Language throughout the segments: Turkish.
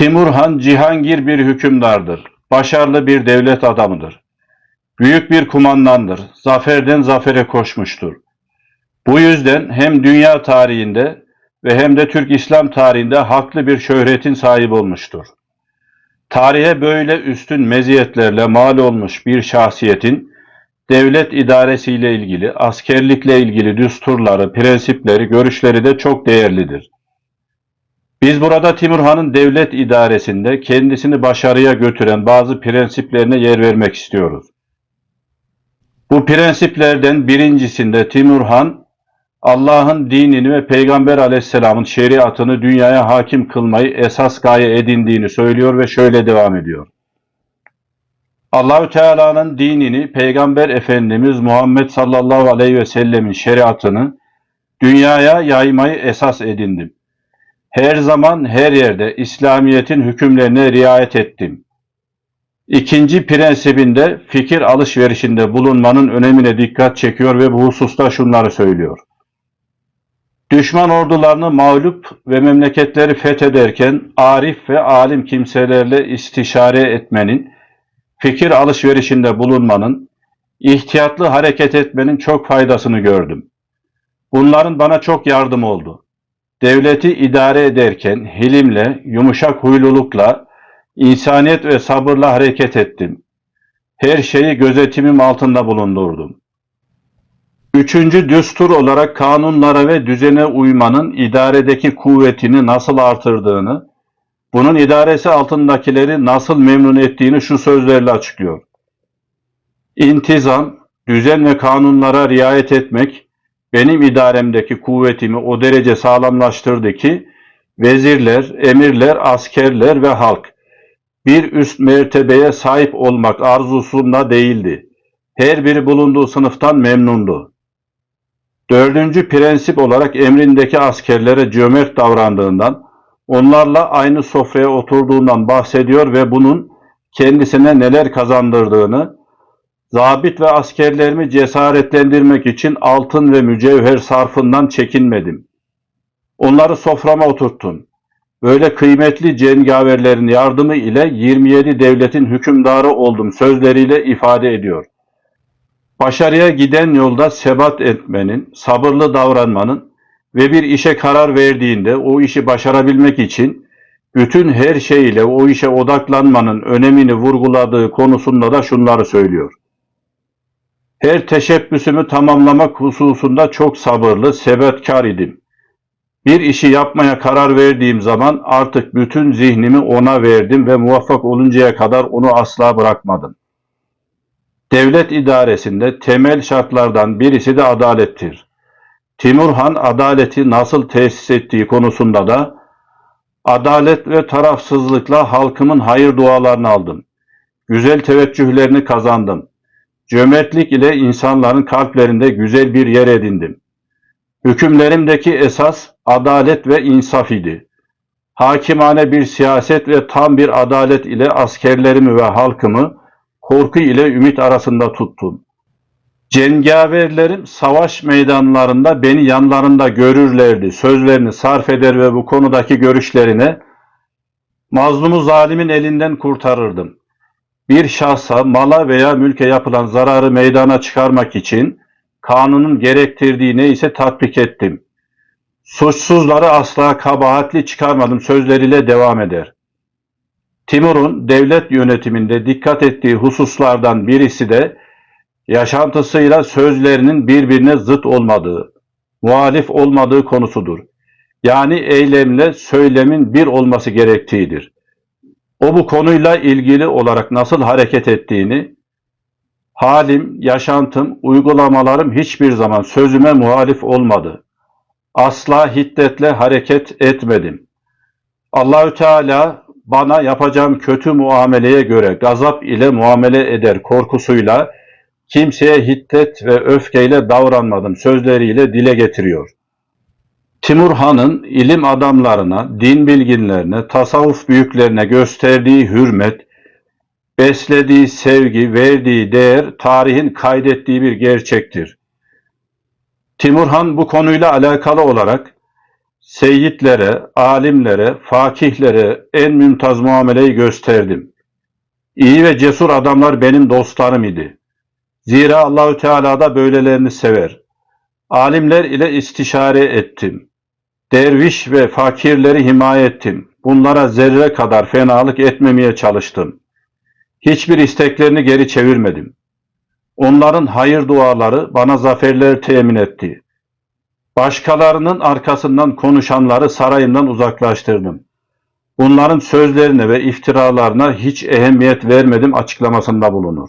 Timur Han cihangir bir hükümdardır. Başarılı bir devlet adamıdır. Büyük bir kumandandır. Zaferden zafere koşmuştur. Bu yüzden hem dünya tarihinde ve hem de Türk İslam tarihinde haklı bir şöhretin sahibi olmuştur. Tarihe böyle üstün meziyetlerle mal olmuş bir şahsiyetin devlet idaresiyle ilgili, askerlikle ilgili düsturları, prensipleri, görüşleri de çok değerlidir. Biz burada Timurhan'ın devlet idaresinde kendisini başarıya götüren bazı prensiplerine yer vermek istiyoruz. Bu prensiplerden birincisinde Timurhan, Allah'ın dinini ve Peygamber Aleyhisselam'ın şeriatını dünyaya hakim kılmayı esas gaye edindiğini söylüyor ve şöyle devam ediyor. Allahü Teala'nın dinini, Peygamber Efendimiz Muhammed sallallahu aleyhi ve sellemin şeriatını dünyaya yaymayı esas edindim. Her zaman her yerde İslamiyet'in hükümlerine riayet ettim. İkinci prensibinde fikir alışverişinde bulunmanın önemine dikkat çekiyor ve bu hususta şunları söylüyor. Düşman ordularını mağlup ve memleketleri fethederken arif ve alim kimselerle istişare etmenin, fikir alışverişinde bulunmanın, ihtiyatlı hareket etmenin çok faydasını gördüm. Bunların bana çok yardım oldu. Devleti idare ederken hilimle, yumuşak huylulukla, insaniyet ve sabırla hareket ettim. Her şeyi gözetimim altında bulundurdum. Üçüncü düstur olarak kanunlara ve düzene uymanın idaredeki kuvvetini nasıl artırdığını, bunun idaresi altındakileri nasıl memnun ettiğini şu sözlerle açıklıyor. İntizam, düzen ve kanunlara riayet etmek, benim idaremdeki kuvvetimi o derece sağlamlaştırdı ki, vezirler, emirler, askerler ve halk bir üst mertebeye sahip olmak arzusunda değildi. Her biri bulunduğu sınıftan memnundu. Dördüncü prensip olarak emrindeki askerlere cömert davrandığından, onlarla aynı sofraya oturduğundan bahsediyor ve bunun kendisine neler kazandırdığını, zabit ve askerlerimi cesaretlendirmek için altın ve mücevher sarfından çekinmedim. Onları soframa oturttum. Böyle kıymetli cengaverlerin yardımı ile 27 devletin hükümdarı oldum sözleriyle ifade ediyor. Başarıya giden yolda sebat etmenin, sabırlı davranmanın ve bir işe karar verdiğinde o işi başarabilmek için bütün her şeyiyle o işe odaklanmanın önemini vurguladığı konusunda da şunları söylüyor. Her teşebbüsümü tamamlamak hususunda çok sabırlı, sebatkar idim. Bir işi yapmaya karar verdiğim zaman artık bütün zihnimi ona verdim ve muvaffak oluncaya kadar onu asla bırakmadım. Devlet idaresinde temel şartlardan birisi de adalettir. Timurhan adaleti nasıl tesis ettiği konusunda da adalet ve tarafsızlıkla halkımın hayır dualarını aldım. Güzel teveccühlerini kazandım. Cömertlik ile insanların kalplerinde güzel bir yer edindim. Hükümlerimdeki esas adalet ve insaf idi. Hakimane bir siyaset ve tam bir adalet ile askerlerimi ve halkımı korku ile ümit arasında tuttum. Cengaverlerim savaş meydanlarında beni yanlarında görürlerdi, sözlerini sarf eder ve bu konudaki görüşlerine mazlumu zalimin elinden kurtarırdım. Bir şahsa, mala veya mülke yapılan zararı meydana çıkarmak için kanunun gerektirdiği neyse tatbik ettim. Suçsuzları asla kabahatli çıkarmadım sözleriyle devam eder. Timur'un devlet yönetiminde dikkat ettiği hususlardan birisi de yaşantısıyla sözlerinin birbirine zıt olmadığı, muhalif olmadığı konusudur. Yani eylemle söylemin bir olması gerektiğidir. O bu konuyla ilgili olarak nasıl hareket ettiğini, halim, yaşantım, uygulamalarım hiçbir zaman sözüme muhalif olmadı. Asla hiddetle hareket etmedim. Allahü Teala bana yapacağım kötü muameleye göre gazap ile muamele eder korkusuyla kimseye hiddet ve öfkeyle davranmadım sözleriyle dile getiriyor. Timurhan'ın ilim adamlarına, din bilginlerine, tasavvuf büyüklerine gösterdiği hürmet, beslediği sevgi, verdiği değer tarihin kaydettiği bir gerçektir. Timurhan bu konuyla alakalı olarak Seyyitlere, alimlere, fakihlere en mümtaz muameleyi gösterdim. İyi ve cesur adamlar benim dostlarım idi. Zira Allahü Teala da böylelerini sever. Alimler ile istişare ettim. Derviş ve fakirleri himaye ettim. Bunlara zerre kadar fenalık etmemeye çalıştım. Hiçbir isteklerini geri çevirmedim. Onların hayır duaları bana zaferler temin etti. Başkalarının arkasından konuşanları sarayımdan uzaklaştırdım. Bunların sözlerine ve iftiralarına hiç ehemmiyet vermedim açıklamasında bulunur.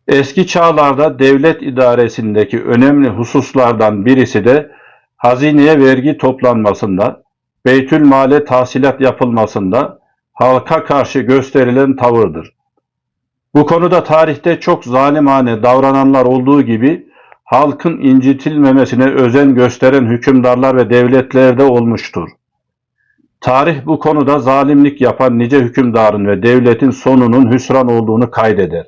Eski çağlarda devlet idaresindeki önemli hususlardan birisi de hazineye vergi toplanmasında, beytülmale tahsilat yapılmasında halka karşı gösterilen tavırdır. Bu konuda tarihte çok zalimane davrananlar olduğu gibi halkın incitilmemesine özen gösteren hükümdarlar ve devletler de olmuştur. Tarih bu konuda zalimlik yapan nice hükümdarın ve devletin sonunun hüsran olduğunu kaydeder.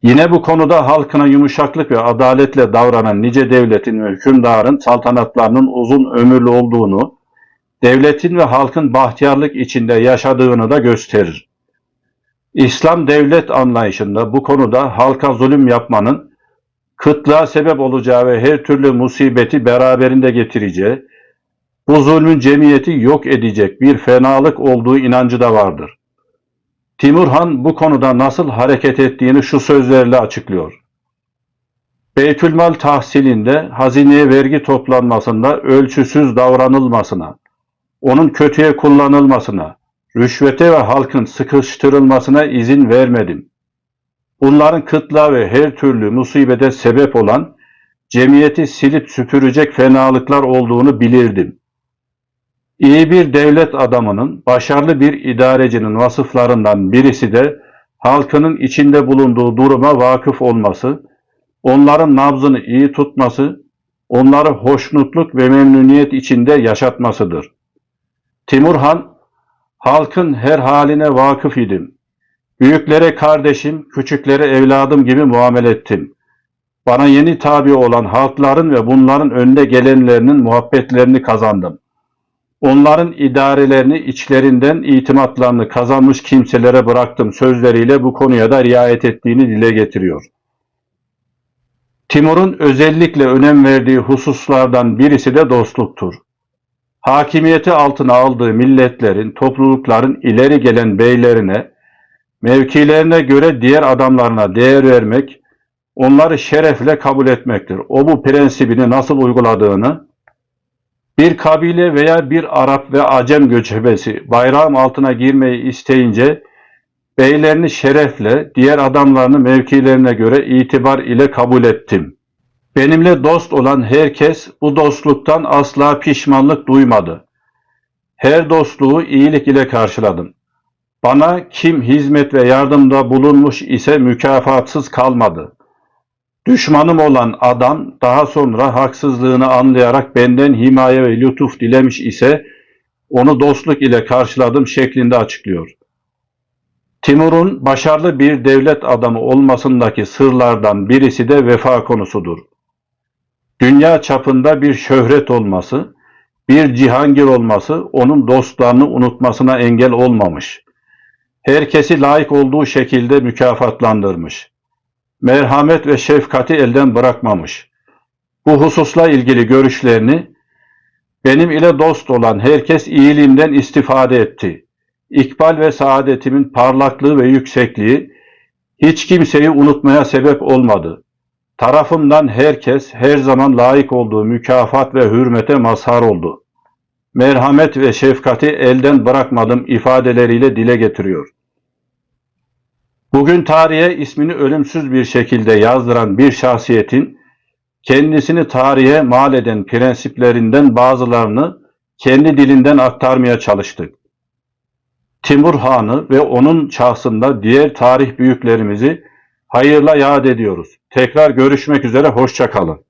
Yine bu konuda halkına yumuşaklık ve adaletle davranan nice devletin ve hükümdarın saltanatlarının uzun ömürlü olduğunu, devletin ve halkın bahtiyarlık içinde yaşadığını da gösterir. İslam devlet anlayışında bu konuda halka zulüm yapmanın kıtlığa sebep olacağı ve her türlü musibeti beraberinde getireceği, bu zulmün cemiyeti yok edecek bir fenalık olduğu inancı da vardır. Timur Han bu konuda nasıl hareket ettiğini şu sözlerle açıklıyor. Beytülmal tahsilinde, hazineye vergi toplanmasında ölçüsüz davranılmasına, onun kötüye kullanılmasına, rüşvete ve halkın sıkıştırılmasına izin vermedim. Bunların kıtlığa ve her türlü musibete sebep olan, cemiyeti silip süpürecek fenalıklar olduğunu bilirdim. İyi bir devlet adamının, başarılı bir idarecinin vasıflarından birisi de halkının içinde bulunduğu duruma vakıf olması, onların nabzını iyi tutması, onları hoşnutluk ve memnuniyet içinde yaşatmasıdır. Timur Han, halkın her haline vakıf idim. Büyüklere kardeşim, küçüklere evladım gibi muamele ettim. Bana yeni tabi olan halkların ve bunların önde gelenlerinin muhabbetlerini kazandım. Onların idarelerini içlerinden itimatlarını kazanmış kimselere bıraktım sözleriyle bu konuya da riayet ettiğini dile getiriyor. Timur'un özellikle önem verdiği hususlardan birisi de dostluktur. Hakimiyeti altına aldığı milletlerin, toplulukların ileri gelen beylerine, mevkilerine göre diğer adamlarına değer vermek, onları şerefle kabul etmektir. O bu prensibini nasıl uyguladığını, bir kabile veya bir Arap ve Acem göçebesi bayrağım altına girmeyi isteyince, beylerini şerefle, diğer adamlarını mevkilerine göre itibar ile kabul ettim. Benimle dost olan herkes bu dostluktan asla pişmanlık duymadı. Her dostluğu iyilik ile karşıladım. Bana kim hizmet ve yardımda bulunmuş ise mükafatsız kalmadı. Düşmanım olan adam daha sonra haksızlığını anlayarak benden himaye ve lütuf dilemiş ise onu dostluk ile karşıladım şeklinde açıklıyor. Timur'un başarılı bir devlet adamı olmasındaki sırlardan birisi de vefa konusudur. Dünya çapında bir şöhret olması, bir cihangir olması onun dostlarını unutmasına engel olmamış. Herkesi layık olduğu şekilde mükafatlandırmış. Merhamet ve şefkati elden bırakmamış. Bu hususla ilgili görüşlerini, benim ile dost olan herkes iyiliğimden istifade etti. İkbal ve saadetimin parlaklığı ve yüksekliği hiç kimseyi unutmaya sebep olmadı. Tarafımdan herkes her zaman layık olduğu mükafat ve hürmete mazhar oldu. Merhamet ve şefkati elden bırakmadım ifadeleriyle dile getiriyor. Bugün tarihe ismini ölümsüz bir şekilde yazdıran bir şahsiyetin kendisini tarihe mal eden prensiplerinden bazılarını kendi dilinden aktarmaya çalıştık. Timur Han'ı ve onun şahsında diğer tarih büyüklerimizi hayırla yad ediyoruz. Tekrar görüşmek üzere, hoşça kalın.